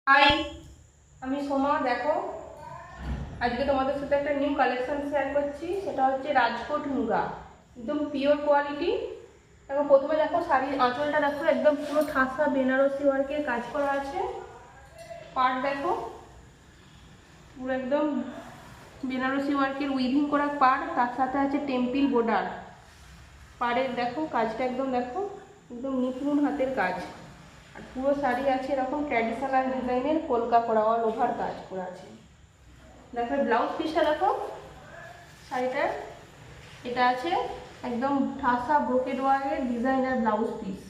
High, আমি সোমা। দেখো, আজকে তোমাদের সাথে একটা নিউ কালেকশন শেয়ার করছি। সেটা হচ্ছে রাজকোট মুগা, একদম পিওর কোয়ালিটি। দেখো, প্রথমে দেখো শাড়ির আঁচলটা দেখো, একদম পুরো ঠাসা বেনারসি ওয়ার্কের কাজ করা আছে। পাড় দেখো, পুরো একদম বেনারসি ওয়ার্কের উইভিং করা পাড়, তার সাথে আছে টেম্পিল বর্ডার। পাড়ের দেখো কাজটা একদম দেখো, একদম নিপুণ হাতের কাজ। আর পুরো শাড়ি আছে এরকম ট্র্যাডিশনাল ডিজাইনের কলকা করা, অল ওভার কাজ করা আছে। দেখো ব্লাউজ পিসটা দেখো শাড়িটার, এটা আছে একদম ঠাসা ব্রোকেড ওয়ার্কের ডিজাইনার ব্লাউজ পিস,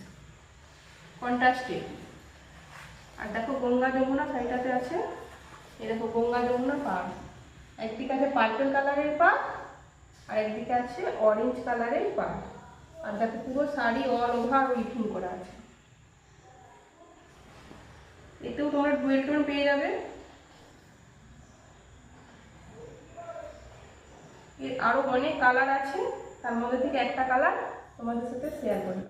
কন্ট্রাস্টে। আর দেখো গঙ্গা যমুনা শাড়িটাতে আছে, এই দেখো গঙ্গা যমুনা পাড়। একদিকে আছে পার্পল কালারের পাড়, আর একদিকে আছে অরেঞ্জ কালারের পাড়। আর দেখো পুরো শাড়ি অল ওভার উইভিং করা আছে। এতেও তোমরা ডুয়েল টোন পেয়ে যাবে। এর আরো অনেক কালার আছে, তার মধ্যে থেকে একটা কালার তোমাদের সাথে শেয়ার করি।